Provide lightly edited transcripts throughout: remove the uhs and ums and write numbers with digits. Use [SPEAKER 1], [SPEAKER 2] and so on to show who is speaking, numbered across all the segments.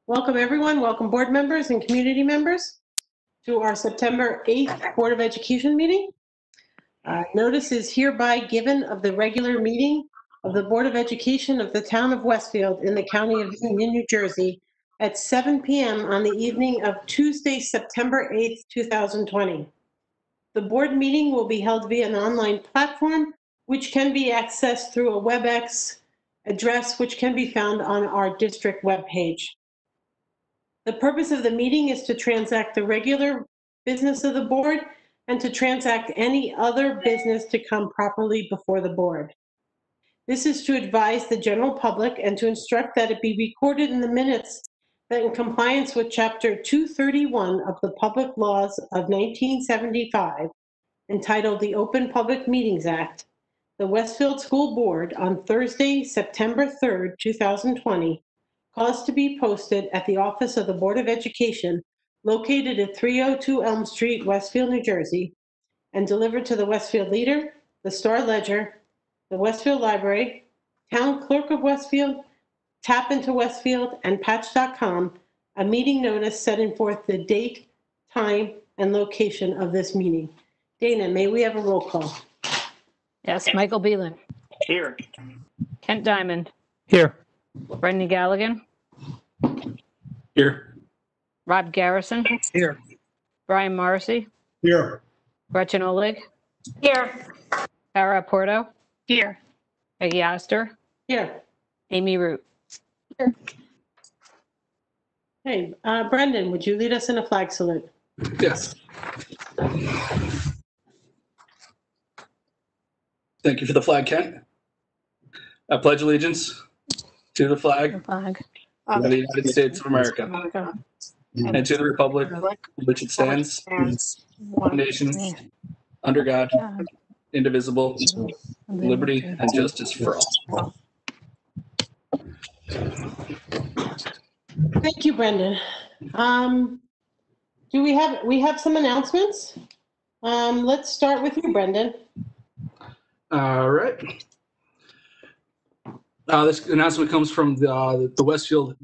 [SPEAKER 1] Welcome everyone, welcome board members and community members to our September 8th Board of Education meeting. Notice is hereby given of the regular meeting of the Board of Education of the Town of Westfield in the County of Union, New Jersey at 7 p.m. on the evening of Tuesday, September 8th, 2020. The board meeting will be held via an online platform which can be accessed through a WebEx address which can be found on our district webpage. The purpose of the meeting is to transact the regular business of the board and to transact any other business to come properly before the board. This is to advise the general public and to instruct that it be recorded in the minutes that in compliance with Chapter 231 of the Public Laws of 1975, entitled the Open Public Meetings Act, the Westfield School Board on Thursday, September 3rd, 2020, caused to be posted at the office of the Board of Education located at 302 Elm Street, Westfield, New Jersey, and delivered to the Westfield Leader, the Star Ledger, the Westfield Library, Town Clerk of Westfield, Tap into Westfield, and Patch.com, a meeting notice setting forth the date, time, and location of this meeting. Dana, may we have a roll call?
[SPEAKER 2] Yes, Michael Beelan.
[SPEAKER 3] Here.
[SPEAKER 2] Kent Diamond.
[SPEAKER 4] Here.
[SPEAKER 2] Brendan Galligan.
[SPEAKER 4] Here.
[SPEAKER 2] Rob Garrison.
[SPEAKER 4] Here.
[SPEAKER 2] Brian Morrissey.
[SPEAKER 4] Here.
[SPEAKER 2] Gretchen Oleg.
[SPEAKER 5] Here.
[SPEAKER 2] Tara Porto.
[SPEAKER 5] Here.
[SPEAKER 2] Peggy Oster.
[SPEAKER 1] Here.
[SPEAKER 2] Amy Root.
[SPEAKER 5] Here.
[SPEAKER 1] Hey, Brendan, would you lead us in a flag salute?
[SPEAKER 4] Yes. Thank you for the flag, Kent. I pledge allegiance to the flag of the United States of America and to the republic for which it stands, one nation, under God, indivisible, with liberty and justice for all.
[SPEAKER 1] Thank you, Brendan. Do we have some announcements? Let's start with you, Brendan.
[SPEAKER 4] All right. This announcement comes from the Westfield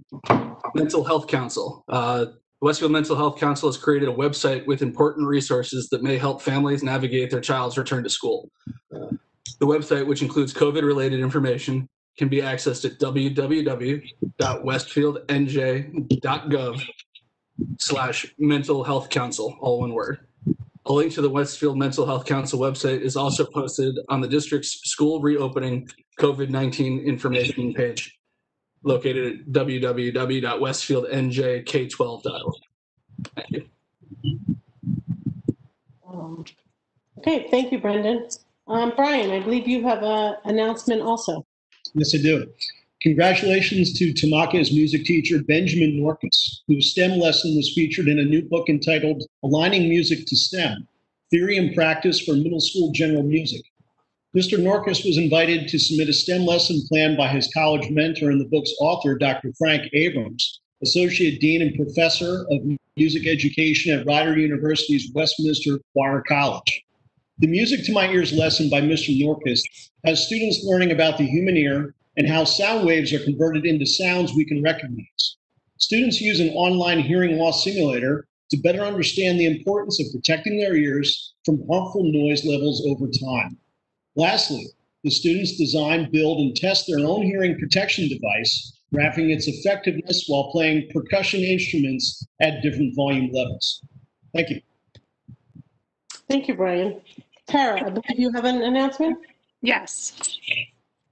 [SPEAKER 4] Mental Health Council. The Westfield Mental Health Council has created a website with important resources that may help families navigate their child's return to school. The website, which includes COVID-related information, can be accessed at www.westfieldnj.gov/mental health council, all one word. A link to the Westfield Mental Health Council website is also posted on the district's school reopening COVID-19 information page, located at www.westfieldnjk12.org. Thank you.
[SPEAKER 1] Okay, thank you, Brendan. Brian, I believe you have an announcement also.
[SPEAKER 6] Yes, I do. Congratulations to Tamaka's music teacher, Benjamin Norkus, whose STEM lesson was featured in a new book entitled Aligning Music to STEM, Theory and Practice for Middle School General Music. Mr. Norkus was invited to submit a STEM lesson plan by his college mentor and the book's author, Dr. Frank Abrams, Associate Dean and Professor of Music Education at Rider University's Westminster Choir College. The Music to My Ears lesson by Mr. Norkus has students learning about the human ear and how sound waves are converted into sounds we can recognize. Students use an online hearing loss simulator to better understand the importance of protecting their ears from harmful noise levels over time. Lastly, the students design, build, and test their own hearing protection device, graphing its effectiveness while playing percussion instruments at different volume levels. Thank you.
[SPEAKER 1] Thank you, Brian. Tara, I believe you have an announcement?
[SPEAKER 5] Yes.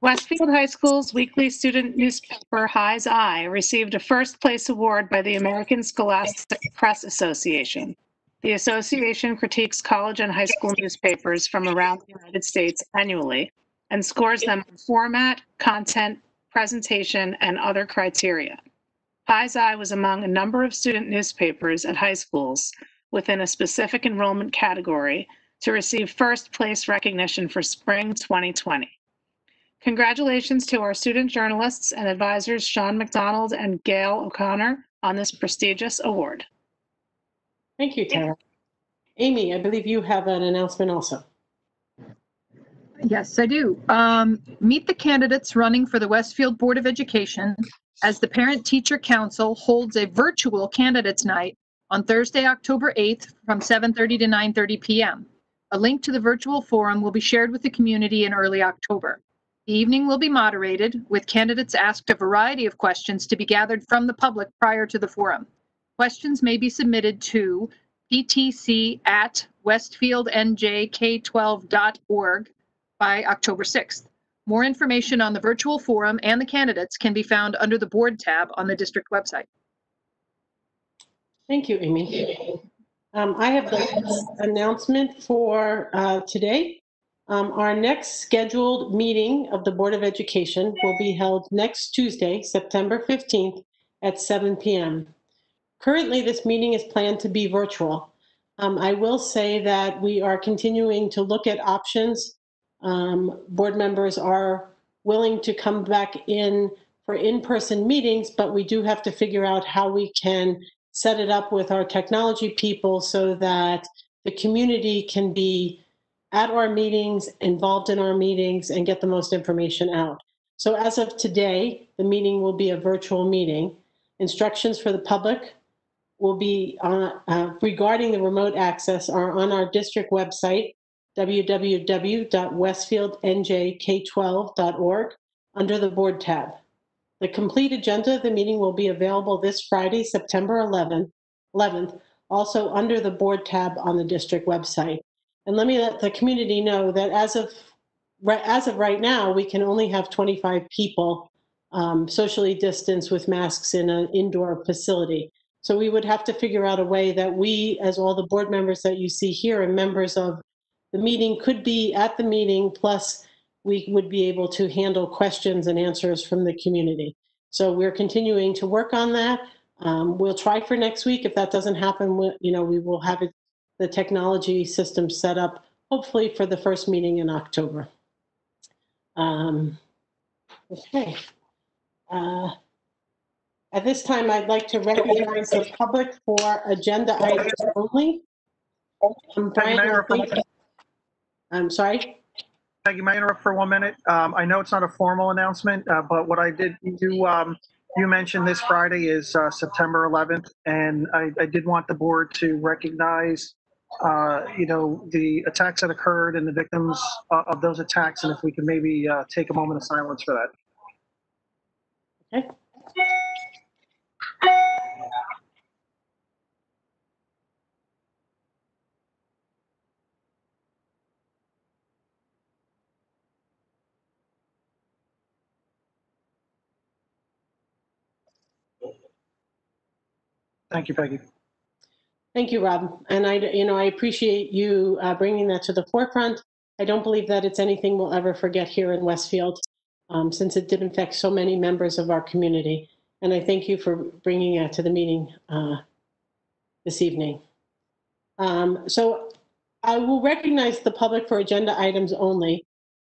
[SPEAKER 5] Westfield High School's weekly student newspaper, High's Eye, received a first place award by the American Scholastic Press Association. The association critiques college and high school newspapers from around the United States annually and scores them on format, content, presentation, and other criteria. High's Eye was among a number of student newspapers at high schools within a specific enrollment category to receive first place recognition for spring 2020. Congratulations to our student journalists and advisors Sean McDonald and Gail O'Connor on this prestigious award.
[SPEAKER 1] Thank you, Tara. Amy, I believe you have an announcement also.
[SPEAKER 7] Yes, I do. Meet the candidates running for the Westfield Board of Education
[SPEAKER 3] as the Parent Teacher Council holds a virtual candidates night on Thursday, October 8th from 7:30 to 9:30 p.m. A link to the virtual forum will be shared with the community in early October. The evening will be moderated, with candidates asked a variety of questions to be gathered from the public prior to the forum. Questions may be submitted to ptc@westfieldnjk12.org by October 6th. More information on the virtual forum and the candidates can be found under the board tab on the district website.
[SPEAKER 1] Thank you, Amy. I have the last announcement for today. Our next scheduled meeting of the Board of Education will be held next Tuesday, September 15th at 7 p.m. Currently, this meeting is planned to be virtual. I will say that we are continuing to look at options. Board members are willing to come back in for in-person meetings, but we do have to figure out how we can set it up with our technology people so that the community can be at our meetings, involved in our meetings, and get the most information out. So as of today, the meeting will be a virtual meeting. Instructions for the public will be regarding the remote access are on our district website, www.westfieldnjk12.org, under the board tab. The complete agenda of the meeting will be available this Friday, September 11th, also under the board tab on the district website. And let me let the community know that as of right now, we can only have 25 people socially distanced with masks in an indoor facility. So we would have to figure out a way that we, as all the board members that you see here and members of the meeting, could be at the meeting, plus we would be able to handle questions and answers from the community. So we're continuing to work on that. We'll try for next week. If that doesn't happen, we will have the technology system set up, hopefully for the first meeting in October. Okay. At this time, I'd like to recognize the public for agenda items only. Brian, I'm sorry.
[SPEAKER 7] Peggy, may I interrupt for 1 minute? I know it's not a formal announcement, but what I did do, you mentioned this Friday is September 11th, and I did want the board to recognize, the attacks that occurred and the victims of those attacks, and if we could maybe take a moment of silence for that.
[SPEAKER 1] Okay.
[SPEAKER 7] Thank you, Peggy.
[SPEAKER 1] Thank you, Rob. And I appreciate you bringing that to the forefront. I don't believe that it's anything we'll ever forget here in Westfield, since it did affect so many members of our community. And I thank you for bringing it to the meeting this evening. So I will recognize the public for agenda items only.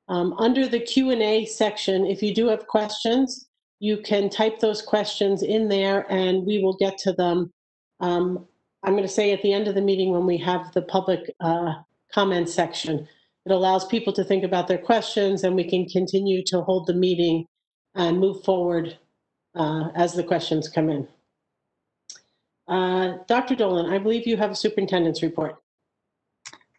[SPEAKER 1] Under the Q&A section, if you do have questions, you can type those questions in there and we will get to them. I'm going to say at the end of the meeting when we have the public comment section. It allows people to think about their questions and we can continue to hold the meeting and move forward as the questions come in. Dr. Dolan, I believe you have a superintendent's report.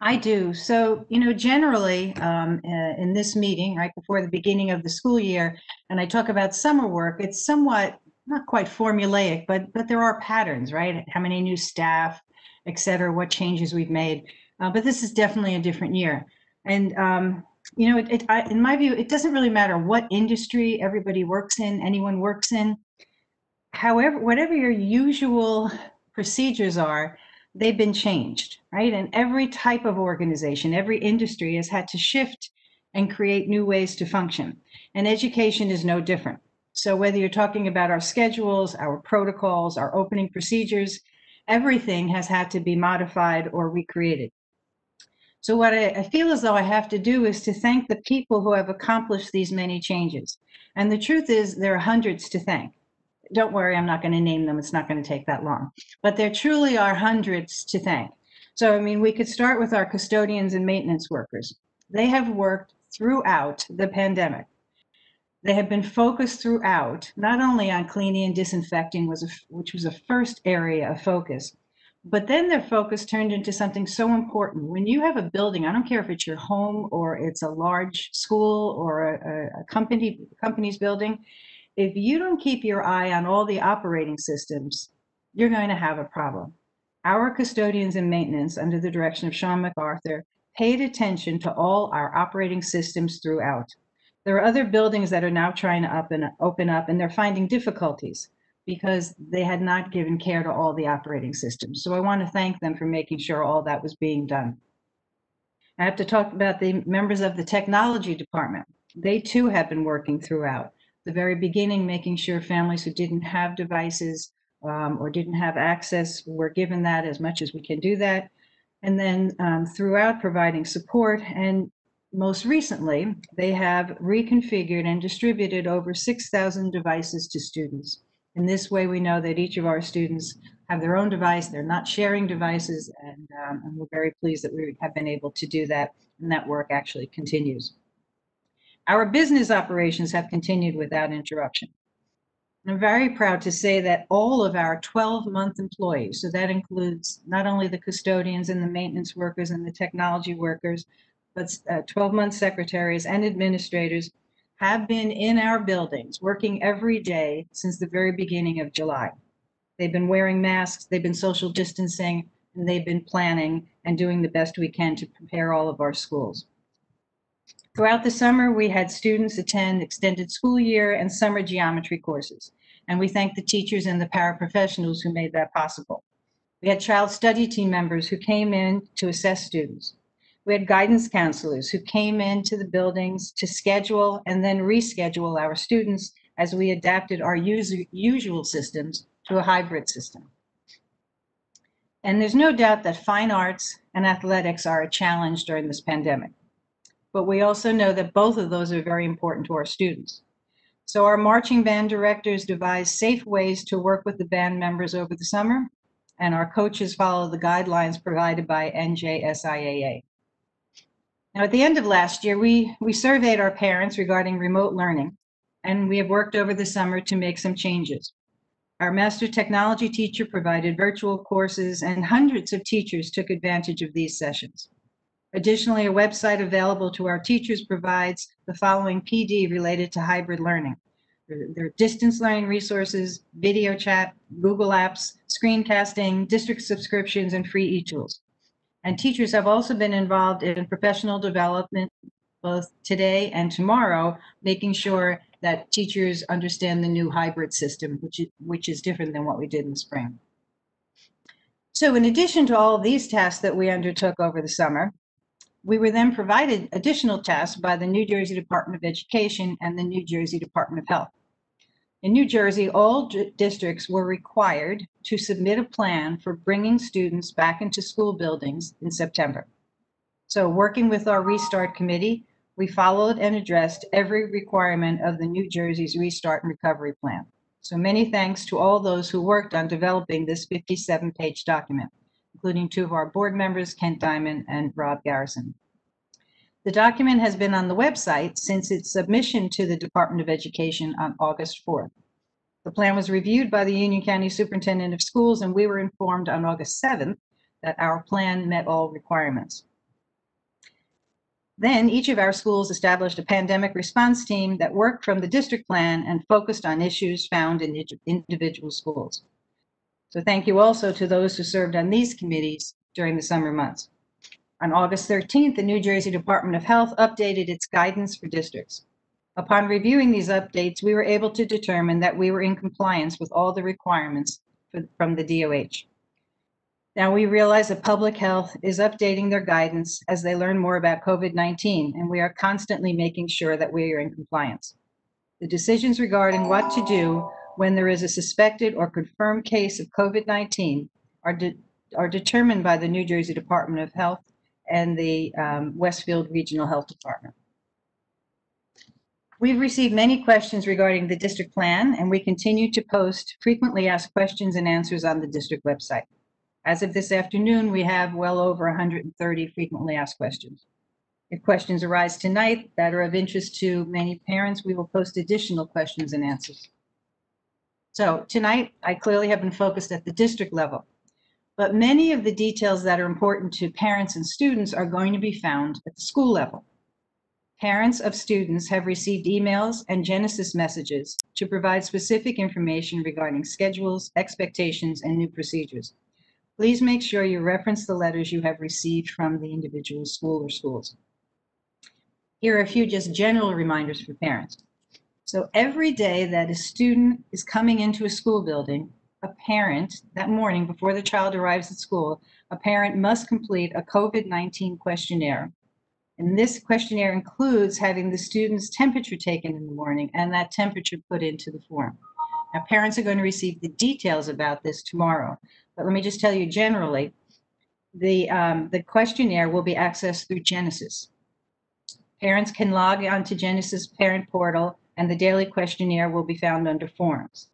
[SPEAKER 8] I do. So, generally in this meeting, right before the beginning of the school year, and I talk about summer work, it's somewhat not quite formulaic, but there are patterns, right? How many new staff, et cetera, what changes we've made. But this is definitely a different year. And, in my view, it doesn't really matter what industry everybody works in, anyone works in. However, whatever your usual procedures are, they've been changed, right? And every type of organization, every industry has had to shift and create new ways to function. And education is no different. So whether you're talking about our schedules, our protocols, our opening procedures, everything has had to be modified or recreated. So what I feel as though I have to do is to thank the people who have accomplished these many changes. And the truth is there are hundreds to thank. Don't worry, I'm not going to name them. It's not going to take that long. But there truly are hundreds to thank. So, we could start with our custodians and maintenance workers. They have worked throughout the pandemic. They have been focused throughout, not only on cleaning and disinfecting, which was a first area of focus, but then their focus turned into something so important. When you have a building, I don't care if it's your home or it's a large school or a company's building, if you don't keep your eye on all the operating systems, you're going to have a problem. Our custodians and maintenance, under the direction of Sean MacArthur, paid attention to all our operating systems throughout. There are other buildings that are now trying to open up, and they're finding difficulties because they had not given care to all the operating systems. So I want to thank them for making sure all that was being done. I have to talk about the members of the technology department. They too have been working throughout the very beginning, making sure families who didn't have devices or didn't have access were given that as much as we can do that. And then throughout providing support. And most recently, they have reconfigured and distributed over 6,000 devices to students. In this way, we know that each of our students have their own device. They're not sharing devices. And we're very pleased that we have been able to do that. And that work actually continues. Our business operations have continued without interruption. I'm very proud to say that all of our 12-month employees, so that includes not only the custodians and the maintenance workers and the technology workers, but 12-month secretaries and administrators have been in our buildings working every day since the very beginning of July. They've been wearing masks, they've been social distancing, and they've been planning and doing the best we can to prepare all of our schools. Throughout the summer, we had students attend extended school year and summer geometry courses, and we thank the teachers and the paraprofessionals who made that possible. We had child study team members who came in to assess students. We had guidance counselors who came into the buildings to schedule and then reschedule our students as we adapted our usual systems to a hybrid system. And there's no doubt that fine arts and athletics are a challenge during this pandemic. But we also know that both of those are very important to our students. So our marching band directors devised safe ways to work with the band members over the summer, and our coaches follow the guidelines provided by NJSIAA. Now, at the end of last year, we surveyed our parents regarding remote learning, and we have worked over the summer to make some changes. Our master technology teacher provided virtual courses, and hundreds of teachers took advantage of these sessions. Additionally, a website available to our teachers provides the following PD related to hybrid learning. There are distance learning resources, video chat, Google Apps, screencasting, district subscriptions, and free e-tools. And teachers have also been involved in professional development both today and tomorrow, making sure that teachers understand the new hybrid system, which is different than what we did in the spring. So in addition to all of these tasks that we undertook over the summer, we were then provided additional tasks by the New Jersey Department of Education and the New Jersey Department of Health. In New Jersey, all districts were required to submit a plan for bringing students back into school buildings in September. So working with our Restart Committee, we followed and addressed every requirement of the New Jersey's Restart and Recovery Plan. So many thanks to all those who worked on developing this 57-page document, including two of our board members, Kent Diamond and Rob Garrison. The document has been on the website since its submission to the Department of Education on August 4th. The plan was reviewed by the Union County Superintendent of Schools, and we were informed on August 7th that our plan met all requirements. Then each of our schools established a pandemic response team that worked from the district plan and focused on issues found in individual schools. So thank you also to those who served on these committees during the summer months. On August 13th, the New Jersey Department of Health updated its guidance for districts. Upon reviewing these updates, we were able to determine that we were in compliance with all the requirements from the DOH. Now we realize that public health is updating their guidance as they learn more about COVID-19, and we are constantly making sure that we are in compliance. The decisions regarding what to do when there is a suspected or confirmed case of COVID-19 are determined by the New Jersey Department of Health and the Westfield Regional Health Department. We've received many questions regarding the district plan, and we continue to post frequently asked questions and answers on the district website. As of this afternoon, we have well over 130 frequently asked questions. If questions arise tonight that are of interest to many parents, we will post additional questions and answers. So tonight, I clearly have been focused at the district level, but many of the details that are important to parents and students are going to be found at the school level. Parents of students have received emails and Genesis messages to provide specific information regarding schedules, expectations, and new procedures. Please make sure you reference the letters you have received from the individual school or schools. Here are a few just general reminders for parents. So every day that a student is coming into a school building, a parent, that morning before the child arrives at school, a parent must complete a COVID-19 questionnaire. And this questionnaire includes having the student's temperature taken in the morning and that temperature put into the form. Now, parents are going to receive the details about this tomorrow, but let me just tell you generally, the questionnaire will be accessed through Genesis. Parents can log onto Genesis parent portal and the daily questionnaire will be found under forms.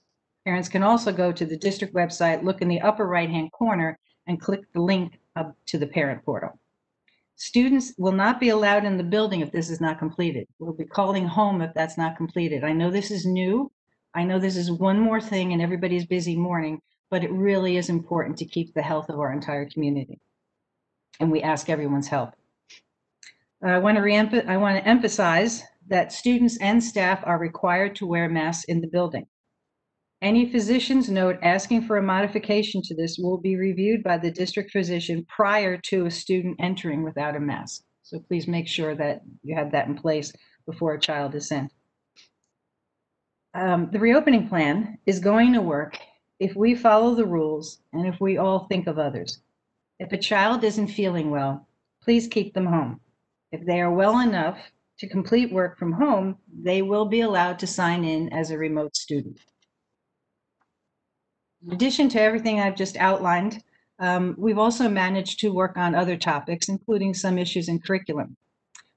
[SPEAKER 8] Parents can also go to the district website, look in the upper right-hand corner and click the link up to the parent portal. Students will not be allowed in the building if this is not completed. We'll be calling home if that's not completed. I know this is new. I know this is one more thing in everybody's busy morning, but it really is important to keep the health of our entire community. And we ask everyone's help. I want to emphasize that students and staff are required to wear masks in the building. Any physician's note asking for a modification to this will be reviewed by the district physician prior to a student entering without a mask. So please make sure that you have that in place before a child is sent. The reopening plan is going to work if we follow the rules and if we all think of others. If a child isn't feeling well, please keep them home. If they are well enough to complete work from home, they will be allowed to sign in as a remote student. In addition to everything I've just outlined, we've also managed to work on other topics, including some issues in curriculum.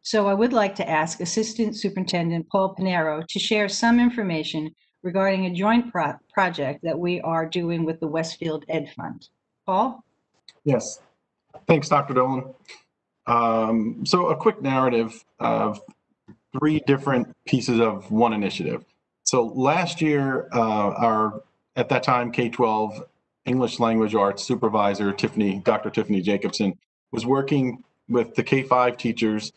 [SPEAKER 8] So I would like to ask Assistant Superintendent Paul Pinero to share some information regarding a joint project that we are doing with the Westfield Ed Fund. Paul?
[SPEAKER 9] Yes, thanks, Dr. Dolan. So a quick narrative of 3 different pieces of one initiative. So last year, at that time, K-12 English Language Arts supervisor, Dr. Tiffany Jacobson, was working with the K-5 teachers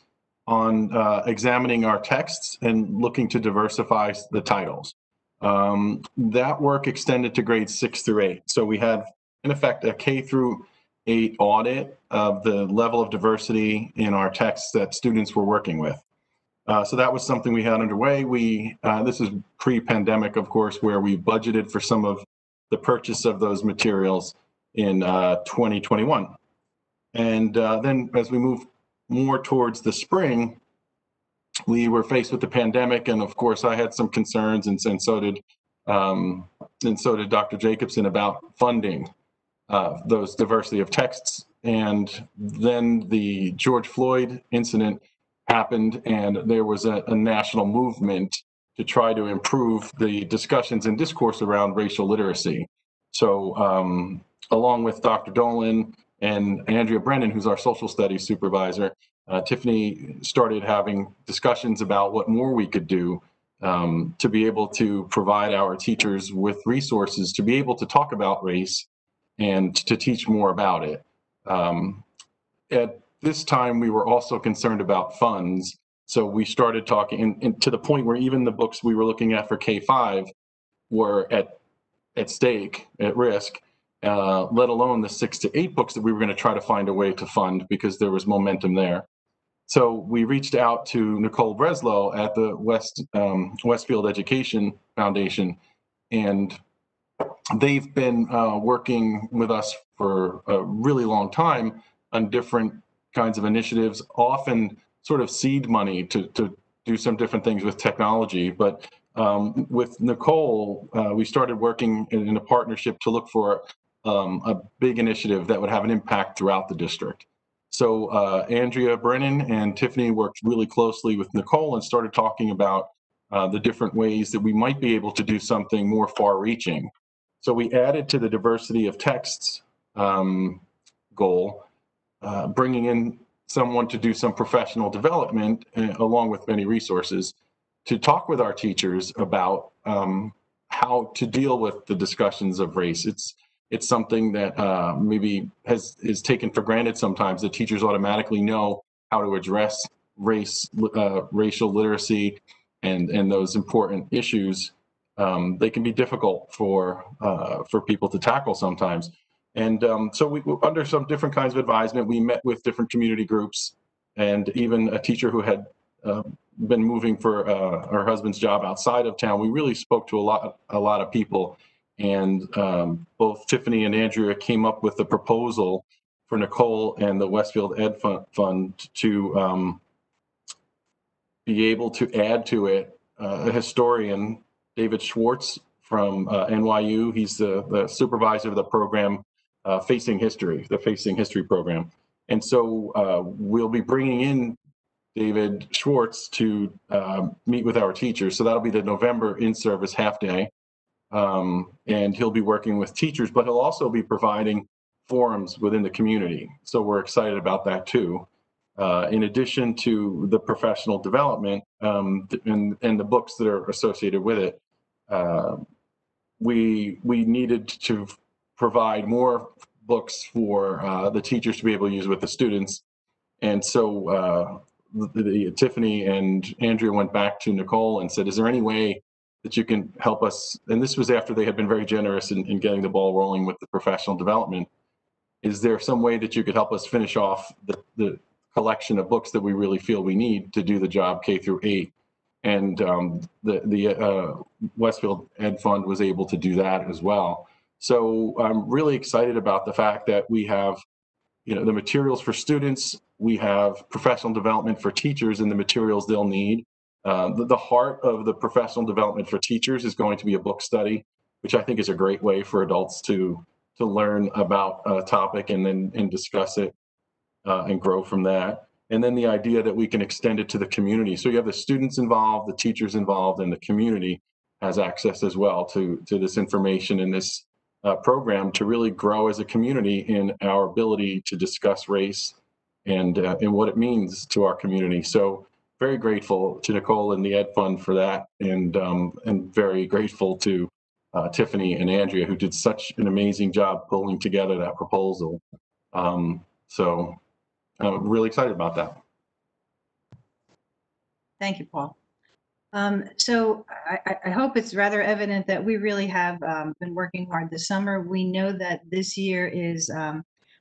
[SPEAKER 9] on examining our texts and looking to diversify the titles. That work extended to grades 6 through 8. So we had, in effect, a K through 8 audit of the level of diversity in our texts that students were working with. So that was something we had underway. This is pre-pandemic, of course, where we budgeted for some of the purchase of those materials in 2021. And then as we moved more towards the spring, we were faced with the pandemic. And of course, I had some concerns, and so did Dr. Jacobson, about funding those diversity of texts. And then the George Floyd incident happened, and there was a national movement to try to improve the discussions and discourse around racial literacy. So along with Dr. Dolan and Andrea Brennan, who's our social studies supervisor, Tiffany started having discussions about what more we could do to be able to provide our teachers with resources to be able to talk about race and to teach more about it. At this time, we were also concerned about funds. So we started talking, and to the point where even the books we were looking at for K-5 were at stake, at risk, let alone the 6 to 8 books that we were going to try to find a way to fund because there was momentum there. So we reached out to Nicole Breslow at the Westfield Education Foundation, and they've been working with us for a really long time on different kinds of initiatives, often sort of seed money to do some different things with technology. But with Nicole, we started working in a partnership to look for a big initiative that would have an impact throughout the district. So Andrea Brennan and Tiffany worked really closely with Nicole and started talking about the different ways that we might be able to do something more far-reaching. So we added to the diversity of texts goal, bringing in someone to do some professional development along with many resources to talk with our teachers about how to deal with the discussions of race. It's something that maybe is taken for granted sometimes, that teachers automatically know how to address racial literacy and those important issues. They can be difficult for people to tackle sometimes. And so we, under some different kinds of advisement, we met with different community groups, and even a teacher who had been moving for her husband's job outside of town. We really spoke to a lot of people, and both Tiffany and Andrea came up with a proposal for Nicole and the Westfield Ed Fund to be able to add to it a historian, David Schwartz from NYU. He's the supervisor of the program Facing History, the Facing History program. And so we'll be bringing in David Schwartz to meet with our teachers. So that'll be the November in-service half day. And he'll be working with teachers, but he'll also be providing forums within the community. So we're excited about that too. In addition to the professional development and the books that are associated with it, we needed to provide more books for the teachers to be able to use with the students. And so Tiffany and Andrea went back to Nicole and said, is there any way that you can help us? And this was after they had been very generous in getting the ball rolling with the professional development. Is there some way that you could help us finish off the collection of books that we really feel we need to do the job K through 8? And the Westfield Ed Fund was able to do that as well. So I'm really excited about the fact that we have, the materials for students, we have professional development for teachers and the materials they'll need. The heart of the professional development for teachers is going to be a book study, which I think is a great way for adults to learn about a topic and then discuss it and grow from that. And then the idea that we can extend it to the community. So you have the students involved, the teachers involved, and the community has access as well to this information and this program to really grow as a community in our ability to discuss race and what it means to our community. So very grateful to Nicole and the Ed Fund for that, and very grateful to Tiffany and Andrea, who did such an amazing job pulling together that proposal. So I'm really excited about that.
[SPEAKER 8] Thank you, Paul. So I hope it's rather evident that we really have been working hard this summer. We know that this year is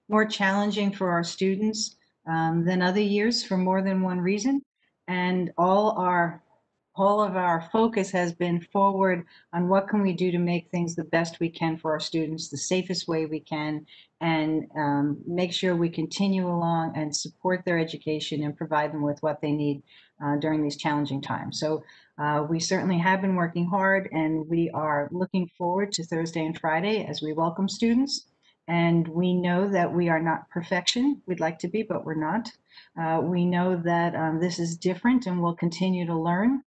[SPEAKER 8] more challenging for our students than other years for more than one reason. And all of our focus has been forward on what can we do to make things the best we can for our students, the safest way we can, and make sure we continue along and support their education and provide them with what they need during these challenging times. So we certainly have been working hard, and we are looking forward to Thursday and Friday as we welcome students. And we know that we are not perfection. We'd like to be, but we're not. We know that this is different and we'll continue to learn.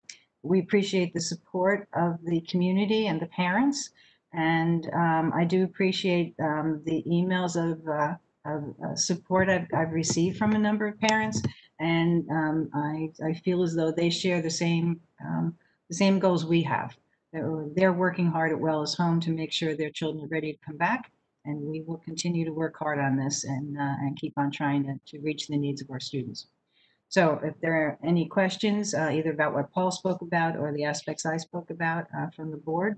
[SPEAKER 8] We appreciate the support of the community and the parents. And I do appreciate the emails of support I've received from a number of parents. And I feel as though they share the same goals we have. They're working hard at Wells Home to make sure their children are ready to come back. And we will continue to work hard on this and keep on trying to reach the needs of our students. So if there are any questions, either about what Paul spoke about or the aspects I spoke about from the board,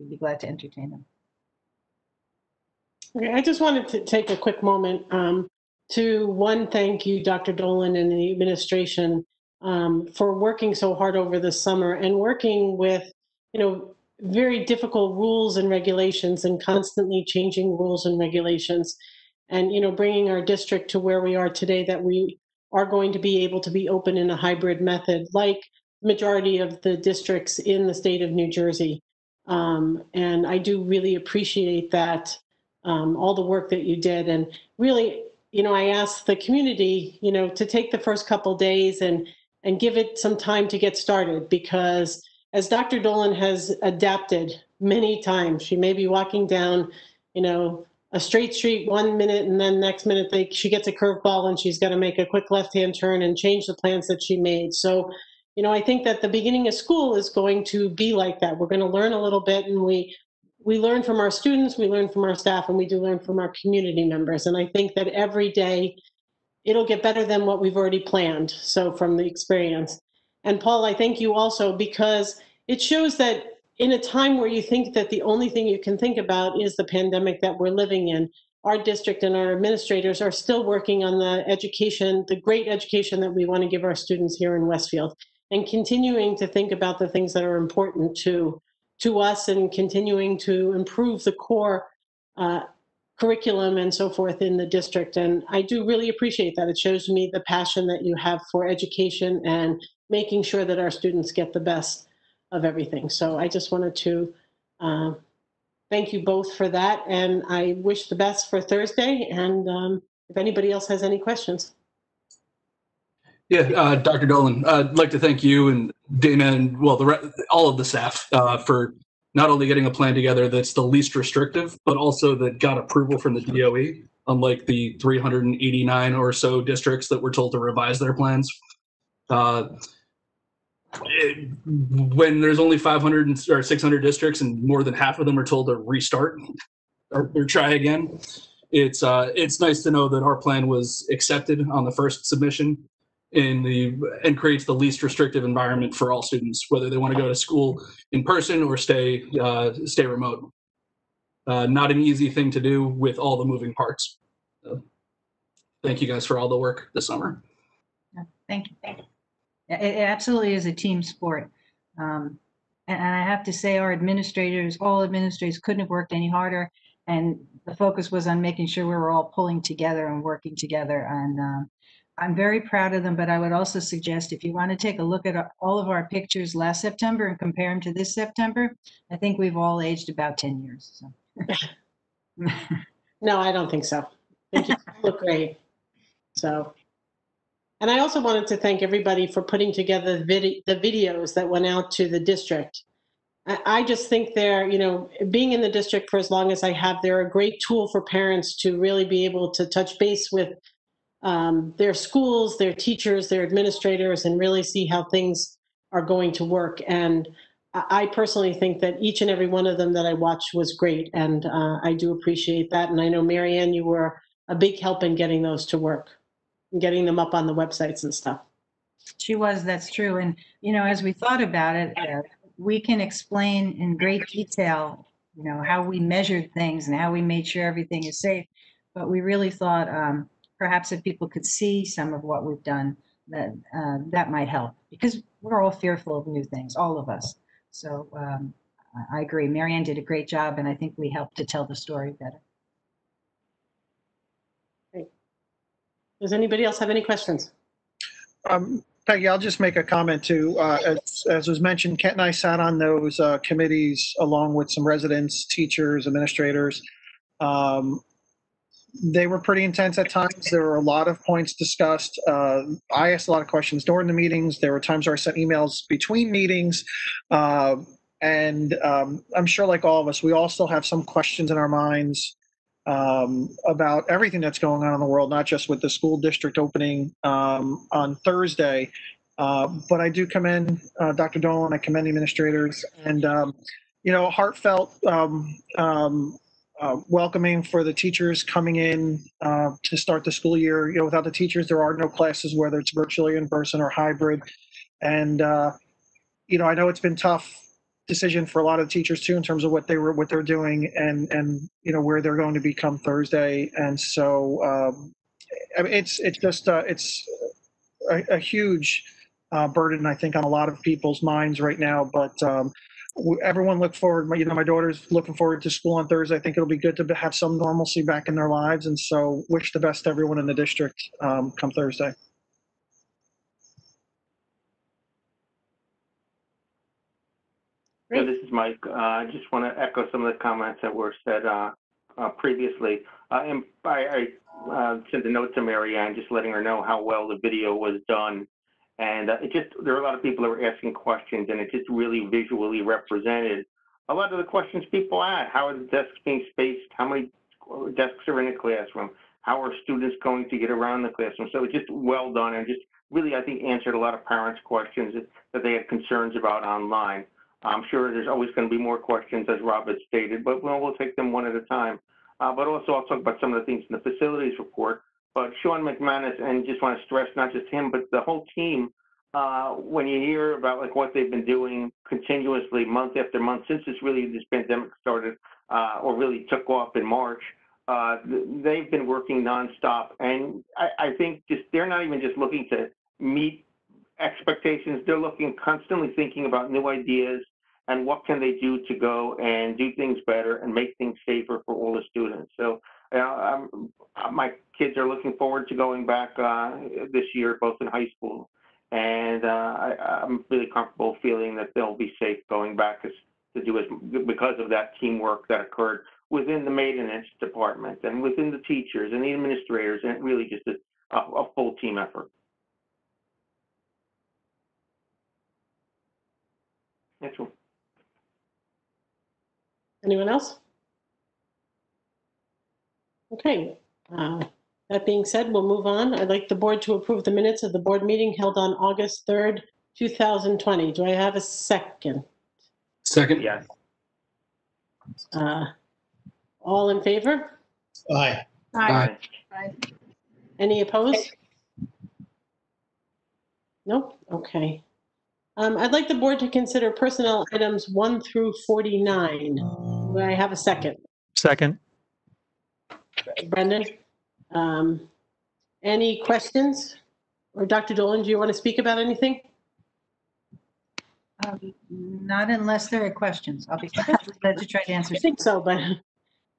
[SPEAKER 8] we'd be glad to entertain them.
[SPEAKER 1] Okay, I just wanted to take a quick moment to thank you, Dr. Dolan and the administration for working so hard over the summer and working with, very difficult rules and regulations and constantly changing rules and regulations, and, bringing our district to where we are today, that we are going to be able to be open in a hybrid method, like majority of the districts in the state of New Jersey. And I do really appreciate that, all the work that you did. And really, I asked the community, to take the first couple days and give it some time to get started, because as Dr. Dolan has adapted many times, she may be walking down, a straight street 1 minute and then next minute she gets a curveball and she's got to make a quick left-hand turn and change the plans that she made. So, I think that the beginning of school is going to be like that. We're going to learn a little bit, and we learn from our students, we learn from our staff, and we do learn from our community members. And I think that every day it'll get better than what we've already planned. So from the experience. And Paul, I thank you also, because it shows that in a time where you think that the only thing you can think about is the pandemic that we're living in, our district and our administrators are still working on the education, the great education that we want to give our students here in Westfield, and continuing to think about the things that are important to us, and continuing to improve the core curriculum and so forth in the district. And I do really appreciate that. It shows me the passion that you have for education and making sure that our students get the best of everything. So I just wanted to thank you both for that. And I wish the best for Thursday. And if anybody else has any questions.
[SPEAKER 4] Yeah, Dr. Dolan, I'd like to thank you and Dana and, well, all of the staff for not only getting a plan together that's the least restrictive, but also that got approval from the DOE, unlike the 389 or so districts that were told to revise their plans. When there's only 500 or 600 districts and more than half of them are told to restart or try again, it's nice to know that our plan was accepted on the first submission and creates the least restrictive environment for all students, whether they want to go to school in person or stay remote. Not an easy thing to do with all the moving parts. Thank you guys for all the work this summer.
[SPEAKER 8] Thank you. It absolutely is a team sport. And I have to say all administrators couldn't have worked any harder. And the focus was on making sure we were all pulling together and working together. And I'm very proud of them, but I would also suggest if you want to take a look at all of our pictures last September and compare them to this September, I think we've all aged about 10 years. So.
[SPEAKER 1] No, I don't think so. I think you look great. So, and I also wanted to thank everybody for putting together the videos that went out to the district. I just think they're, being in the district for as long as I have, they're a great tool for parents to really be able to touch base with their schools, their teachers, their administrators, and really see how things are going to work. And I personally think that each and every one of them that I watched was great. And I do appreciate that. And I know, Marianne, you were a big help in getting those to work and getting them up on the websites and stuff.
[SPEAKER 8] She was, that's true. And, as we thought about it, we can explain in great detail, how we measured things and how we made sure everything is safe. But we really thought perhaps if people could see some of what we've done, that might help, because we're all fearful of new things, all of us. So I agree. Marianne did a great job, and I think we helped to tell the story better.
[SPEAKER 1] Great. Does anybody else have any questions?
[SPEAKER 7] Peggy, I'll just make a comment too. As was mentioned, Kent and I sat on those committees along with some residents, teachers, administrators. They were pretty intense at times. There were a lot of points discussed. I asked a lot of questions during the meetings. There were times where I sent emails between meetings. And I'm sure, like all of us, we all still have some questions in our minds about everything that's going on in the world, not just with the school district opening on Thursday. But I do commend Dr. Dolan. I commend the administrators, and heartfelt welcoming for the teachers coming in to start the school year. Without the teachers, there are no classes, whether it's virtually, in person, or hybrid. And I know it's been tough decision for a lot of teachers too, in terms of what they're doing and where they're going to be come Thursday. And so it's just it's a huge burden, I think, on a lot of people's minds right now. But everyone look forward. My daughter's looking forward to school on Thursday. I think it'll be good to have some normalcy back in their lives. And so wish the best to everyone in the district come Thursday.
[SPEAKER 10] So this is Mike. I just want to echo some of the comments that were said previously. And I sent a note to Marianne, just letting her know how well the video was done. And there were a lot of people that were asking questions, and it just really visually represented a lot of the questions people had. How are the desks being spaced? How many desks are in the classroom? How are students going to get around the classroom? So it's just well done and just really, I think, answered a lot of parents' questions that they had concerns about online. I'm sure there's always going to be more questions, as Robert stated, but we'll take them one at a time. But also, I'll talk about some of the things in the facilities report. But Sean McManus, and just want to stress not just him, but the whole team, when you hear about like what they've been doing continuously month after month since this pandemic started or really took off in March, they've been working nonstop. And I think they're not even just looking to meet expectations, they're constantly thinking about new ideas and what can they do to go and do things better and make things safer for all the students. So my kids are looking forward to going back this year, both in high school. And I'm really comfortable feeling that they'll be safe going back because of that teamwork that occurred within the maintenance department and within the teachers and the administrators, and really just a full team effort. That's all.
[SPEAKER 1] Anyone else? Okay. That being said, we'll move on. I'd like the board to approve the minutes of the board meeting held on August 3rd, 2020. Do I have a second?
[SPEAKER 4] Second.
[SPEAKER 10] Yes.
[SPEAKER 1] All in favor?
[SPEAKER 6] Aye.
[SPEAKER 4] Aye.
[SPEAKER 1] Any opposed? Nope. Okay. I'd like the board to consider personnel items 1 through 49. Do I have a second?
[SPEAKER 11] Second.
[SPEAKER 1] Brendan? Any questions? Or Dr. Dolan, do you want to speak about anything?
[SPEAKER 8] Not unless there are questions. I'll be glad to try to answer.
[SPEAKER 1] I think so, but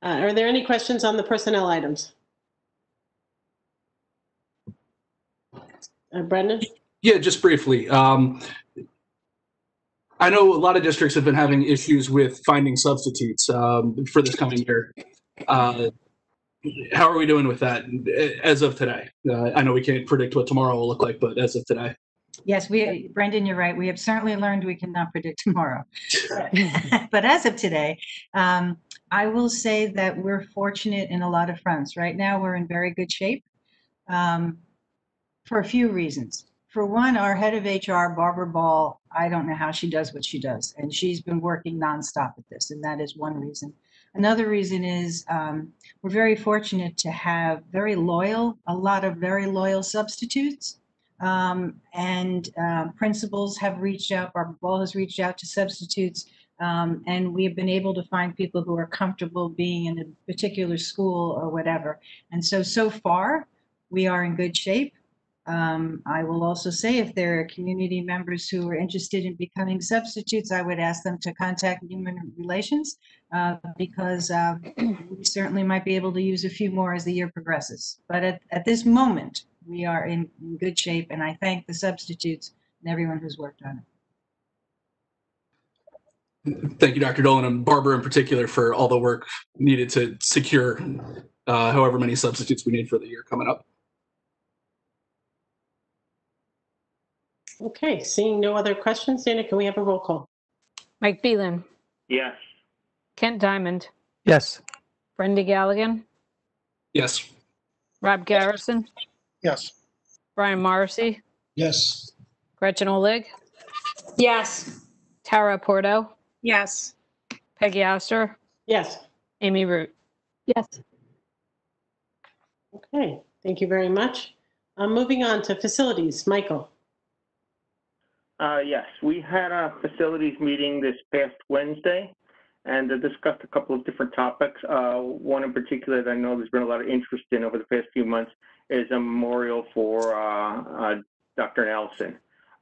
[SPEAKER 1] are there any questions on the personnel items? Brendan?
[SPEAKER 4] Yeah, just briefly. I know a lot of districts have been having issues with finding substitutes for this coming year. How are we doing with that as of today? I know we can't predict what tomorrow will look like, but as of today.
[SPEAKER 8] Yes, Brendan, you're right. We have certainly learned we cannot predict tomorrow. But as of today, I will say that we're fortunate in a lot of fronts. Right now, we're in very good shape for a few reasons. For one, our head of HR, Barbara Ball, I don't know how she does what she does, and she's been working nonstop at this, and that is one reason. Another reason is we're very fortunate to have a lot of very loyal substitutes, and principals have reached out, Barbara Ball has reached out to substitutes, and we have been able to find people who are comfortable being in a particular school or whatever. And so far, we are in good shape. I will also say if there are community members who are interested in becoming substitutes, I would ask them to contact Human Relations because we certainly might be able to use a few more as the year progresses. But at this moment, we are in good shape, and I thank the substitutes and everyone who's worked on it.
[SPEAKER 4] Thank you, Dr. Dolan, and Barbara in particular for all the work needed to secure however many substitutes we need for the year coming up.
[SPEAKER 1] Okay, seeing no other questions, Dana, can we have a roll call?
[SPEAKER 2] Mike Phelan,
[SPEAKER 10] Yes.
[SPEAKER 2] Kent Diamond,
[SPEAKER 11] Yes.
[SPEAKER 2] Brenda Galligan,
[SPEAKER 4] Yes.
[SPEAKER 2] Rob Garrison,
[SPEAKER 7] Yes.
[SPEAKER 2] Brian Morrissey,
[SPEAKER 6] Yes.
[SPEAKER 2] Gretchen Oleg,
[SPEAKER 5] Yes.
[SPEAKER 2] Tara Porto,
[SPEAKER 5] Yes.
[SPEAKER 2] Peggy Oster,
[SPEAKER 1] Yes.
[SPEAKER 2] Amy Root.
[SPEAKER 3] Yes.
[SPEAKER 1] Okay, thank you very much. Moving on to facilities, Michael.
[SPEAKER 10] Yes, we had a facilities meeting this past Wednesday and discussed a couple of different topics. One in particular that I know there's been a lot of interest in over the past few months is a memorial for Dr. Nelson.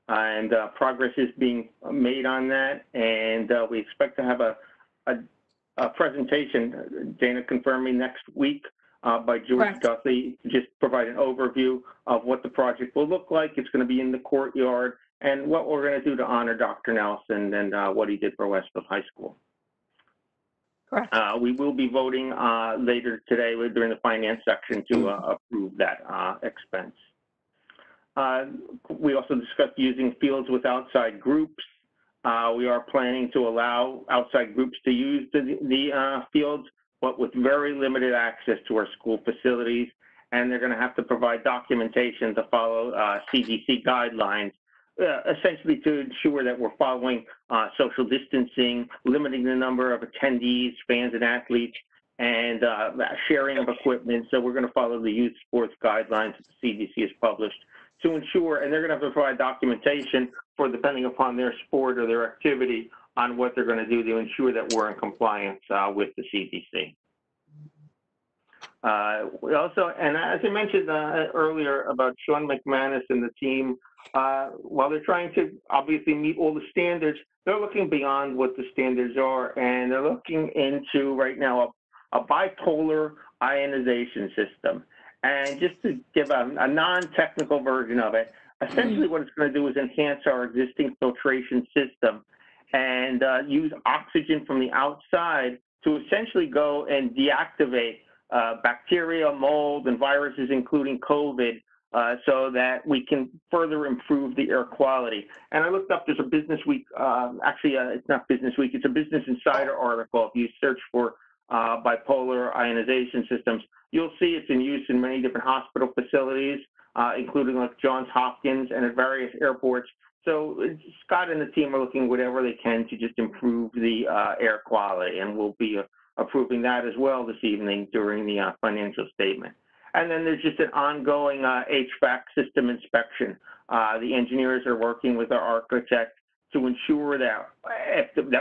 [SPEAKER 10] And progress is being made on that, and we expect to have a presentation, Dana confirming, next week by George
[SPEAKER 5] Correct.
[SPEAKER 10] Duthie to just provide an overview of what the project will look like. It's going to be in the courtyard, and what we're going to do to honor Dr. Nelson and what he did for Westfield High School.
[SPEAKER 2] Correct.
[SPEAKER 10] We will be voting later today during the finance section to approve that expense. We also discussed using fields with outside groups. We are planning to allow outside groups to use the fields, but with very limited access to our school facilities. And they're going to have to provide documentation to follow CDC guidelines, essentially to ensure that we're following social distancing, limiting the number of attendees, fans and athletes, and sharing of equipment. So we're going to follow the youth sports guidelines that the CDC has published to ensure, and they're going to have to provide documentation for, depending upon their sport or their activity, on what they're going to do to ensure that we're in compliance with the CDC. We also, and as I mentioned earlier about Sean McManus and the team, while they're trying to obviously meet all the standards, they're looking beyond what the standards are, and they're looking into right now a bipolar ionization system. And just to give a non-technical version of it, essentially what it's going to do is enhance our existing filtration system and use oxygen from the outside to essentially go and deactivate bacteria, mold, and viruses, including COVID, so that we can further improve the air quality. And I looked up, there's a Business Week, it's not Business Week, it's a Business Insider article. If you search for bipolar ionization systems, you'll see it's in use in many different hospital facilities, including like Johns Hopkins and at various airports. So Scott and the team are looking whatever they can to just improve the air quality, and we'll be approving that as well this evening during the financial statement. And then there's just an ongoing HVAC system inspection. The engineers are working with our architect to ensure that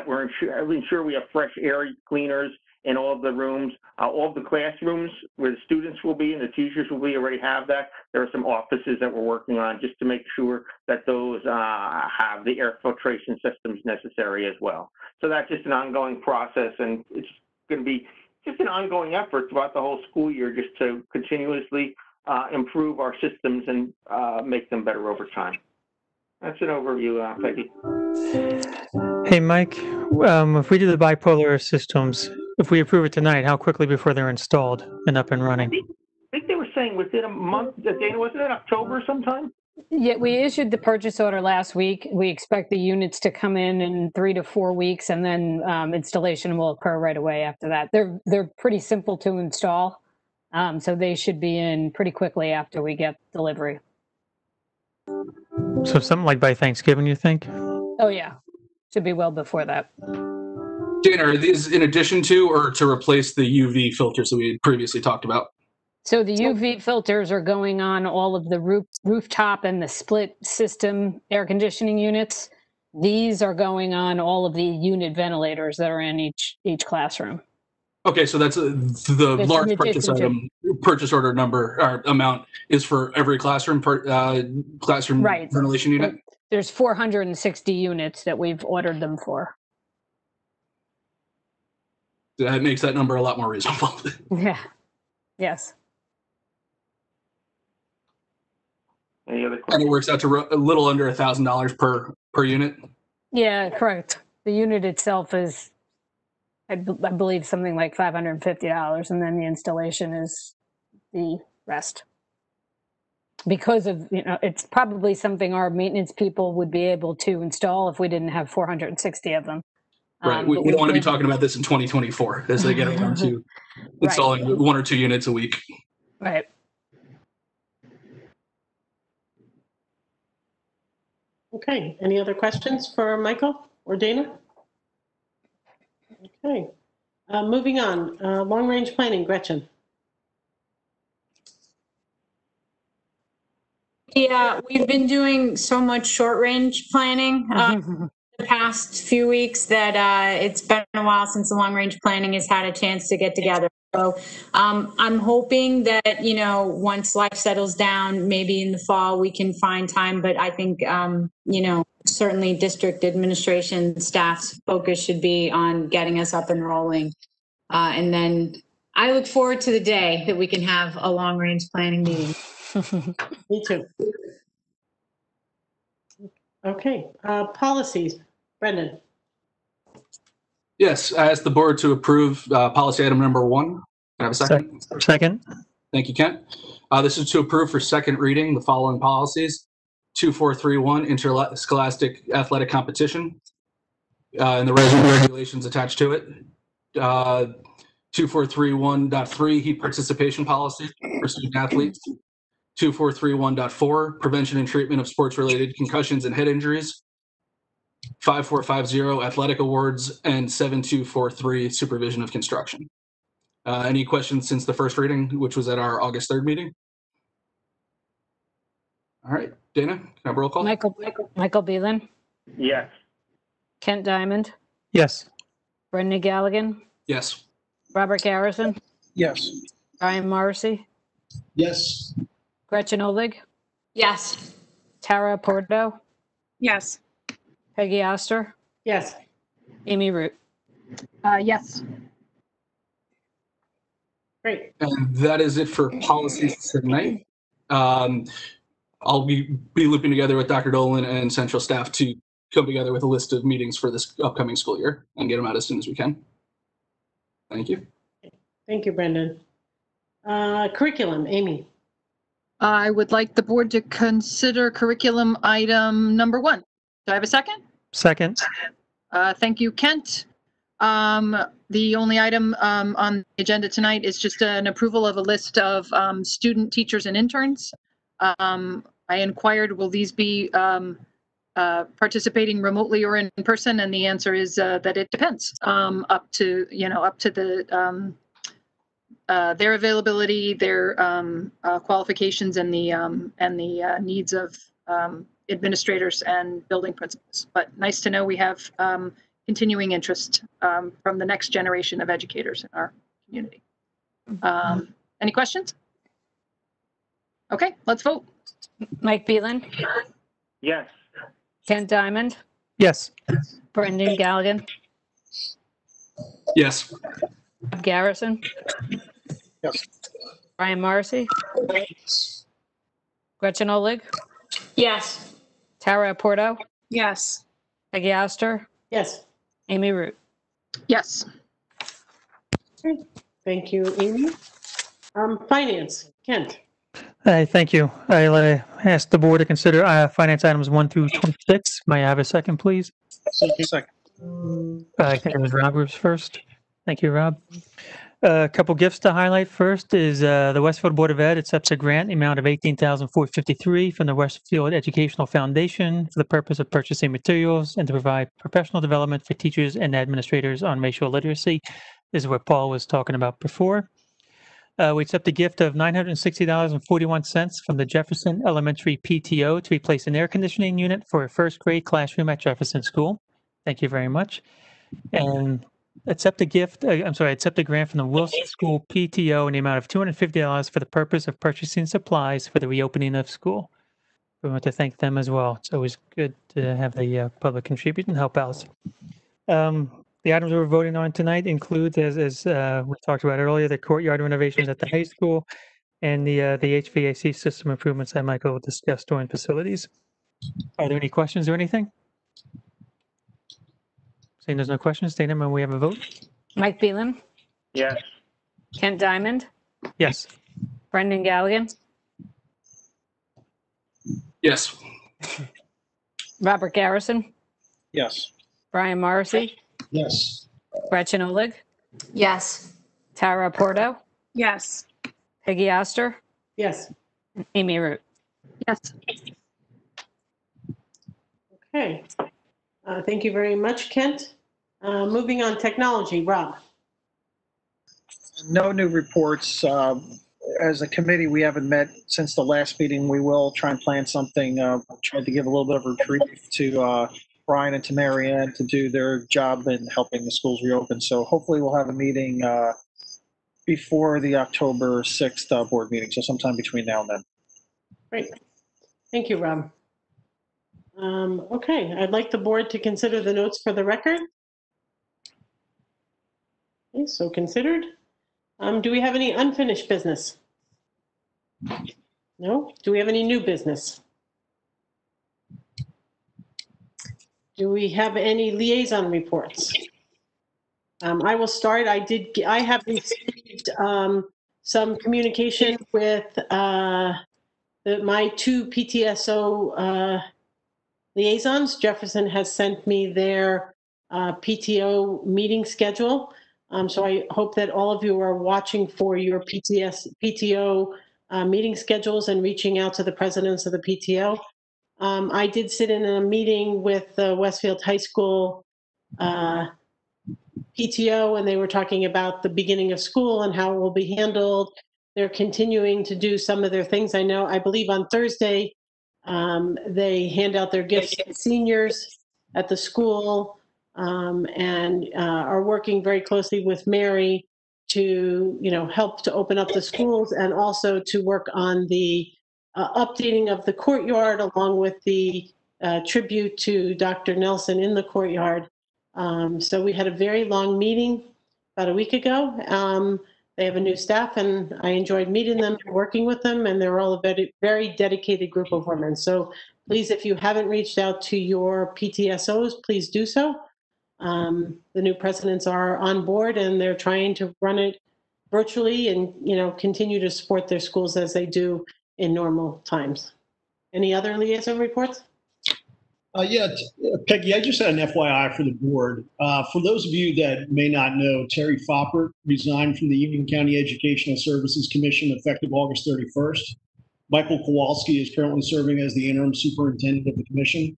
[SPEAKER 10] we ensure we have fresh air cleaners in all of the rooms, all of the classrooms where the students will be and the teachers will be already have that. There are some offices that we're working on just to make sure that those have the air filtration systems necessary as well. So that's just an ongoing process, and it's going to be just an ongoing effort throughout the whole school year just to continuously improve our systems and make them better over time. That's an overview, Peggy.
[SPEAKER 11] Hey, Mike, if we do the bipolar systems, if we approve it tonight, how quickly before they're installed and up and running?
[SPEAKER 10] I think they were saying within a month. Dana, wasn't it October sometime?
[SPEAKER 2] Yeah, we issued the purchase order last week. We expect the units to come in 3 to 4 weeks, and then installation will occur right away after that. They're pretty simple to install, so they should be in pretty quickly after we get delivery.
[SPEAKER 11] So something like by Thanksgiving, you think?
[SPEAKER 2] Oh yeah, should be well before that.
[SPEAKER 4] Dana, are these in addition to or to replace the UV filters that we had previously talked about?
[SPEAKER 2] So the UV filters are going on all of the rooftop and the split system air conditioning units. These are going on all of the unit ventilators that are in each classroom.
[SPEAKER 4] Okay, so that's the large purchase order number or amount is for every classroom classroom
[SPEAKER 2] right.
[SPEAKER 4] ventilation unit.
[SPEAKER 2] There's 460 units that we've ordered them for.
[SPEAKER 4] That makes that number a lot more reasonable.
[SPEAKER 2] Yeah. Yes.
[SPEAKER 10] Any other questions?
[SPEAKER 4] And it works out to a little under $1,000 per unit.
[SPEAKER 2] Yeah, correct. The unit itself is, I believe, something like $550, and then the installation is the rest. Because of, it's probably something our maintenance people would be able to install if we didn't have 460 of them.
[SPEAKER 4] Right. We don't want to be talking about this in 2024 as they get around to installing right. 1 or 2 units a week.
[SPEAKER 2] Right.
[SPEAKER 1] Okay. Any other questions for Michael or Dana? Okay. Moving on. Long-range planning, Gretchen.
[SPEAKER 12] Yeah, we've been doing so much short-range planning the past few weeks that it's been a while since the long-range planning has had a chance to get together. So I'm hoping that, once life settles down, maybe in the fall we can find time. But I think, certainly district administration staff's focus should be on getting us up and rolling. And then I look forward to the day that we can have a long-range planning meeting.
[SPEAKER 1] Me too. Okay, policies, Brendan.
[SPEAKER 4] Yes, I ask the board to approve policy item number 1. Can I have a second?
[SPEAKER 11] Second.
[SPEAKER 4] Thank you, Kent. This is to approve for second reading the following policies: 2431, interscholastic athletic competition, and the regulations attached to it. 2431.3 heat participation policy for student athletes. 2431.4 prevention and treatment of sports-related concussions and head injuries. 5450 athletic awards, and 7243 supervision of construction. Any questions since the first reading, which was at our August 3rd meeting? All right, Dana, can I have a roll call?
[SPEAKER 2] Michael Beelan,
[SPEAKER 10] Yes.
[SPEAKER 2] Kent Diamond,
[SPEAKER 11] Yes.
[SPEAKER 2] Brendan Galligan,
[SPEAKER 4] Yes.
[SPEAKER 2] Robert Garrison,
[SPEAKER 7] Yes.
[SPEAKER 2] Brian Morrissey,
[SPEAKER 6] Yes.
[SPEAKER 2] Gretchen Olig,
[SPEAKER 12] Yes.
[SPEAKER 2] Tara Porto,
[SPEAKER 5] Yes.
[SPEAKER 2] Peggy Oster,
[SPEAKER 1] Yes.
[SPEAKER 2] Amy Root.
[SPEAKER 3] Yes.
[SPEAKER 1] Great.
[SPEAKER 4] And that is it for policies tonight. I'll be looping together with Dr. Dolan and central staff to come together with a list of meetings for this upcoming school year and get them out as soon as we can. Thank you.
[SPEAKER 1] Thank you, Brendan. Curriculum, Amy.
[SPEAKER 3] I would like the board to consider curriculum item number 1. Do I have a second?
[SPEAKER 11] Second.
[SPEAKER 3] Thank you, Kent. The only item on the agenda tonight is just an approval of a list of student teachers and interns. I inquired, will these be participating remotely or in person? And the answer is that it depends, up to the their availability, their qualifications, and the needs of administrators and building principals. But nice to know we have continuing interest from the next generation of educators in our community. Any questions? Okay, let's vote.
[SPEAKER 2] Mike Beelan,
[SPEAKER 10] Yes.
[SPEAKER 2] Kent Diamond,
[SPEAKER 11] Yes.
[SPEAKER 2] Brendan Galligan,
[SPEAKER 4] Yes.
[SPEAKER 2] Bob Garrison,
[SPEAKER 7] Yes.
[SPEAKER 2] Brian Morrissey, Gretchen Olig,
[SPEAKER 12] Yes.
[SPEAKER 2] Tara Porto,
[SPEAKER 5] Yes.
[SPEAKER 2] Peggy Oster,
[SPEAKER 1] Yes.
[SPEAKER 2] Amy Root.
[SPEAKER 3] Yes.
[SPEAKER 1] Thank you, Amy. Finance, Kent.
[SPEAKER 11] Thank you. I'll ask the board to consider finance items 1 through 26. May I have a second, please?
[SPEAKER 7] Second.
[SPEAKER 11] I think it was Rob was first. Thank you, Rob. A couple gifts to highlight. First is the Westfield Board of Ed accepts a grant in the amount of $18,453 from the Westfield Educational Foundation for the purpose of purchasing materials and to provide professional development for teachers and administrators on racial literacy. This is what Paul was talking about before. We accept a gift of $960.41 from the Jefferson Elementary PTO to replace an air conditioning unit for a first grade classroom at Jefferson School. Thank you very much. And accept a grant from the Wilson School PTO in the amount of $250 for the purpose of purchasing supplies for the reopening of school. We want to thank them as well. It's always good to have the public contribute and help out. The items we're voting on tonight include, as we talked about earlier, the courtyard renovations at the high school and the HVAC system improvements that Michael discussed during facilities. Are there any questions or anything? Seeing there's no questions, Dana, may we have a vote?
[SPEAKER 2] Mike Beelan,
[SPEAKER 10] Yes.
[SPEAKER 2] Kent Diamond,
[SPEAKER 11] Yes.
[SPEAKER 2] Brendan Galligan,
[SPEAKER 4] Yes.
[SPEAKER 2] Robert Garrison,
[SPEAKER 7] Yes.
[SPEAKER 2] Brian Morrissey,
[SPEAKER 6] Yes.
[SPEAKER 2] Gretchen Olig,
[SPEAKER 12] Yes.
[SPEAKER 2] Tara Porto,
[SPEAKER 5] Yes.
[SPEAKER 2] Peggy Oster,
[SPEAKER 1] Yes.
[SPEAKER 2] and Amy Root.
[SPEAKER 3] Yes.
[SPEAKER 1] Okay. Thank you very much, Kent. Moving on, technology, Rob.
[SPEAKER 7] No new reports. As a committee, we haven't met since the last meeting. We will try and plan something. Tried to give a little bit of reprieve to Brian and to Marianne to do their job in helping the schools reopen. So hopefully we'll have a meeting before the October 6th board meeting. So sometime between now and then.
[SPEAKER 1] Great. Thank you, Rob. Okay, I'd like the board to consider the notes for the record. Okay, so considered. Do we have any unfinished business? No? Do we have any new business? Do we have any liaison reports? I will start. I have received some communication with my 2 PTSO liaisons. Jefferson has sent me their PTO meeting schedule. So I hope that all of you are watching for your PTO meeting schedules and reaching out to the presidents of the PTO. I did sit in a meeting with the Westfield High School PTO, and they were talking about the beginning of school and how it will be handled. They're continuing to do some of their things. I believe on Thursday, they hand out their gifts to seniors at the school, and are working very closely with Mary to, help to open up the schools and also to work on the updating of the courtyard, along with the tribute to Dr. Nelson in the courtyard. So we had a very long meeting about a week ago. They have a new staff, and I enjoyed meeting them, working with them, and they're all a very, very dedicated group of women. So please, if you haven't reached out to your PTSOs, please do so. The new presidents are on board, and they're trying to run it virtually and, continue to support their schools as they do in normal times. Any other liaison reports?
[SPEAKER 6] Peggy, I just had an FYI for the board. For those of you that may not know, Terry Fopper resigned from the Union County Educational Services Commission effective August 31st. Michael Kowalski is currently serving as the interim superintendent of the commission.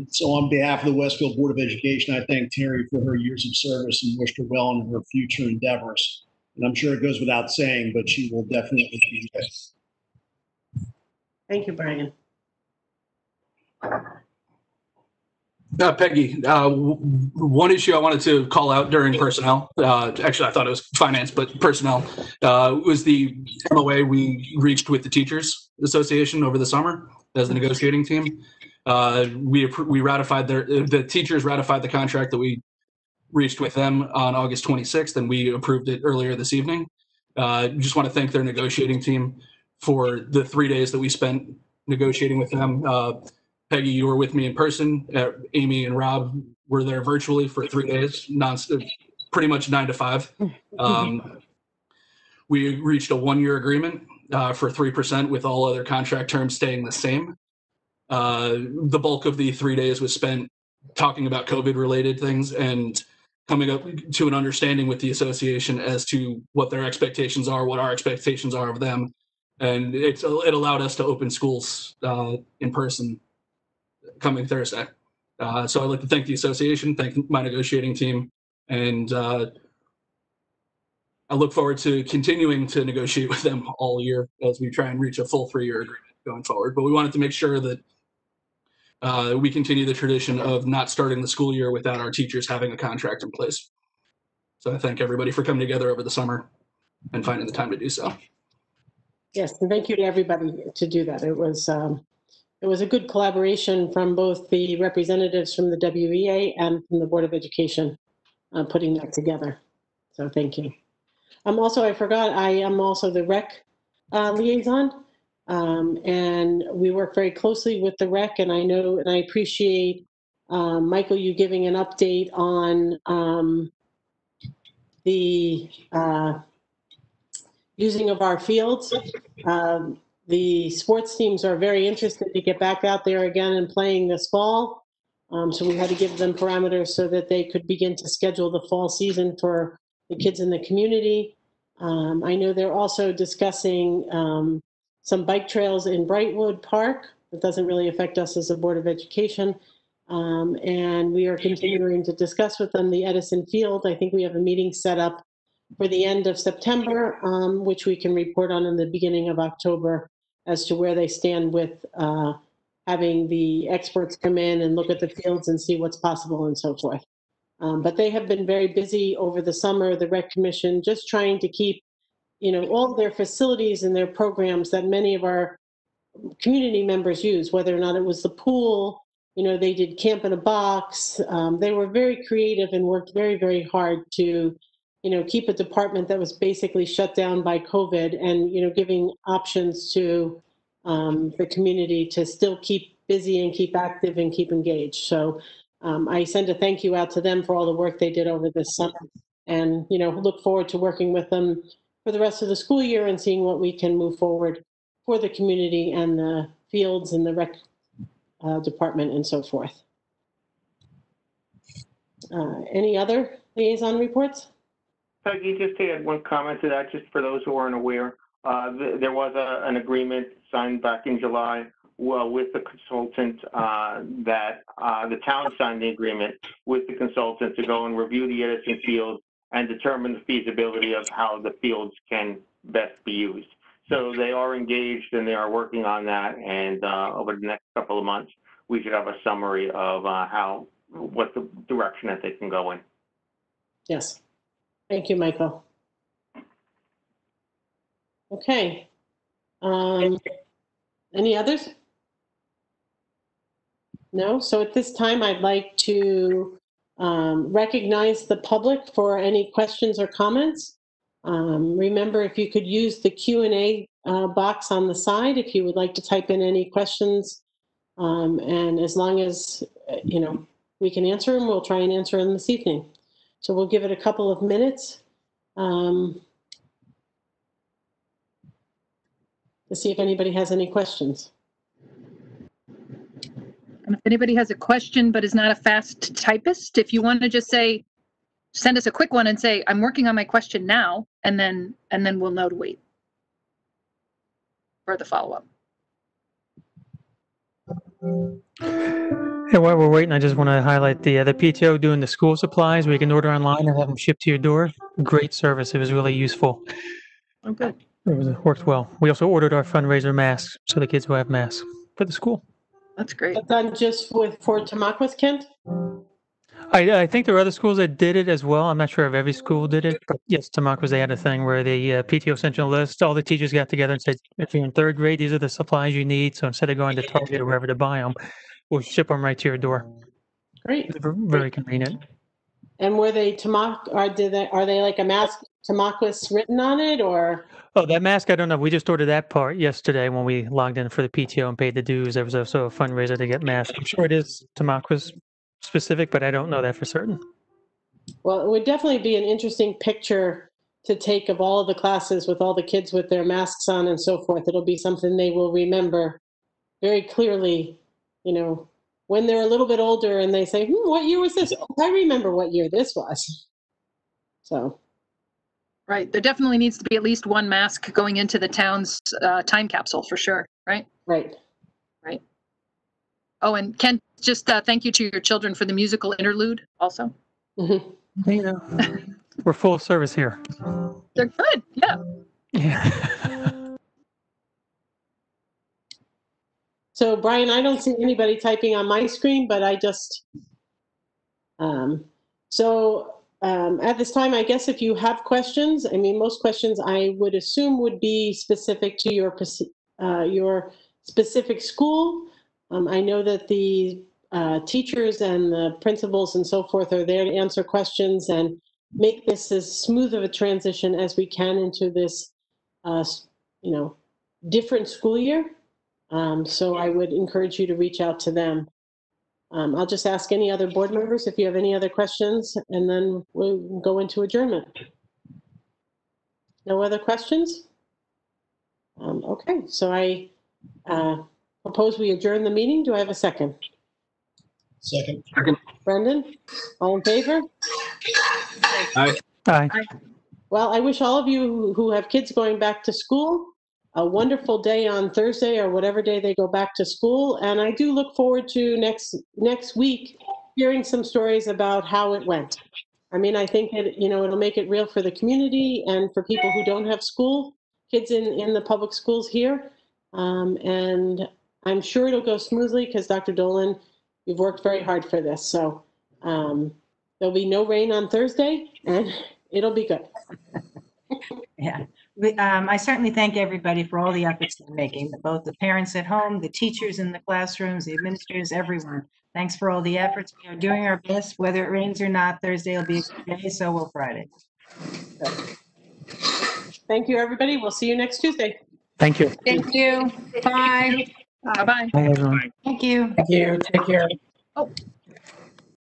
[SPEAKER 6] So on behalf of the Westfield Board of Education, I thank Terry for her years of service and wish her well in her future endeavors. And I'm sure it goes without saying, but she will definitely be missed.
[SPEAKER 1] Thank you, Brian.
[SPEAKER 4] Peggy, one issue I wanted to call out during personnel, actually I thought it was finance, but personnel, was the MOA we reached with the Teachers Association over the summer as the negotiating team. We ratified the teachers ratified the contract that we reached with them on August 26th, and we approved it earlier this evening. Just want to thank their negotiating team for the 3 days that we spent negotiating with them. Peggy, you were with me in person. Amy and Rob were there virtually for 3 days, pretty much 9 to 5. We reached a 1-year agreement for 3% with all other contract terms staying the same. The bulk of the 3 days was spent talking about COVID-related things and coming up to an understanding with the association as to what their expectations are, what our expectations are of them. And it allowed us to open schools in person coming Thursday. So I'd like to thank the association, thank my negotiating team, and I look forward to continuing to negotiate with them all year as we try and reach a full 3-year agreement going forward. But we wanted to make sure that we continue the tradition of not starting the school year without our teachers having a contract in place. So I thank everybody for coming together over the summer and finding the time to do so.
[SPEAKER 1] Yes, and thank you to everybody to do that. It was a good collaboration from both the representatives from the WEA and from the Board of Education putting that together. So thank you. I forgot, I am also the rec liaison, and we work very closely with the rec, and I know and I appreciate Michael, you giving an update on the using of our fields. The sports teams are very interested to get back out there again and playing this fall. So we had to give them parameters so that they could begin to schedule the fall season for the kids in the community. I know they're also discussing some bike trails in Brightwood Park. That doesn't really affect us as a Board of Education. And we are continuing to discuss with them the Edison Field. I think we have a meeting set up for the end of September, which we can report on in the beginning of October as to where they stand with having the experts come in and look at the fields and see what's possible and so forth. But they have been very busy over the summer, the Rec Commission, just trying to keep, all of their facilities and their programs that many of our community members use, whether or not it was the pool, they did Camp in a Box. They were very creative and worked very, very hard to keep a department that was basically shut down by COVID and, giving options to the community to still keep busy and keep active and keep engaged. So I send a thank you out to them for all the work they did over this summer and, look forward to working with them for the rest of the school year and seeing what we can move forward for the community and the fields and the rec department and so forth. Any other liaison reports?
[SPEAKER 10] Peggy, just to add one comment to that, just for those who aren't aware, there was an agreement signed back in July with the consultant that the town signed the agreement with the consultant to go and review the Edison field and determine the feasibility of how the fields can best be used. So they are engaged and they are working on that, and over the next couple of months, we should have a summary of what the direction that they can go in.
[SPEAKER 1] Yes. Thank you, Michael. Okay. Any others? No? So at this time, I'd like to recognize the public for any questions or comments. Remember, if you could use the Q&A box on the side if you would like to type in any questions. And as long as, we can answer them, we'll try and answer them this evening. So we'll give it a couple of minutes to see if anybody has any questions.
[SPEAKER 3] And if anybody has a question but is not a fast typist, if you want to just say, send us a quick one and say, I'm working on my question now, and then we'll know to wait for the follow-up.
[SPEAKER 11] And while we're waiting, I just want to highlight the PTO doing the school supplies where you can order online and have them shipped to your door. Great service. It was really useful.
[SPEAKER 3] Oh, good.
[SPEAKER 11] It worked well. We also ordered our fundraiser masks so the kids will have masks for the school.
[SPEAKER 3] That's great.
[SPEAKER 1] That's done just for Tamaqua, Kent?
[SPEAKER 11] I think there are other schools that did it as well. I'm not sure if every school did it, but yes, Tamaqua, they had a thing where the PTO sent you a list. All the teachers got together and said, if you're in third grade, these are the supplies you need. So instead of going to Target or wherever to buy them, we'll ship them right to your door.
[SPEAKER 1] Great.
[SPEAKER 11] Very convenient.
[SPEAKER 1] And were they are they like a mask Tamaqua written on it, or?
[SPEAKER 11] Oh, that mask, I don't know. We just ordered that part yesterday when we logged in for the PTO and paid the dues. There was also a fundraiser to get masks. I'm sure it is Tamaqua specific, but I don't know that for certain.
[SPEAKER 1] Well, it would definitely be an interesting picture to take of all of the classes with all the kids with their masks on and so forth. It'll be something they will remember very clearly, when they're a little bit older and they say, what year was this? Oh, I remember what year this was. So.
[SPEAKER 3] Right. There definitely needs to be at least one mask going into the town's time capsule for sure. Right.
[SPEAKER 1] Right.
[SPEAKER 3] Right. Oh, and Ken, just thank you to your children for the musical interlude also.
[SPEAKER 1] Mm-hmm.
[SPEAKER 11] We're full of service here.
[SPEAKER 3] They're good. Yeah.
[SPEAKER 11] Yeah.
[SPEAKER 1] So, Brian, I don't see anybody typing on my screen, but I just, at this time, I guess if you have questions, most questions I would assume would be specific to your specific school. I know that the teachers and the principals and so forth are there to answer questions and make this as smooth of a transition as we can into this, different school year. So I would encourage you to reach out to them. I'll just ask any other board members if you have any other questions, and then we'll go into adjournment. No other questions? Okay, so I propose we adjourn the meeting. Do I have a second?
[SPEAKER 6] Second.
[SPEAKER 1] Brendan, all in favor?
[SPEAKER 4] Aye.
[SPEAKER 11] Aye.
[SPEAKER 1] Well, I wish all of you who have kids going back to school a wonderful day on Thursday or whatever day they go back to school. And I do look forward to next week hearing some stories about how it went. I think that, it'll make it real for the community and for people who don't have kids in the public schools here. And I'm sure it'll go smoothly because Dr. Dolan, you've worked very hard for this. So there'll be no rain on Thursday and it'll be good.
[SPEAKER 8] Yeah. I certainly thank everybody for all the efforts they're making, both the parents at home, the teachers in the classrooms, the administrators, everyone. Thanks for all the efforts. We are doing our best, whether it rains or not. Thursday will be a good day, so will Friday.
[SPEAKER 1] So, thank you, everybody. We'll see you next Tuesday.
[SPEAKER 11] Thank you.
[SPEAKER 12] Thank you. Bye.
[SPEAKER 3] Bye-bye.
[SPEAKER 11] Bye, everyone.
[SPEAKER 8] Thank you.
[SPEAKER 1] Thank you. Take care.
[SPEAKER 3] Oh.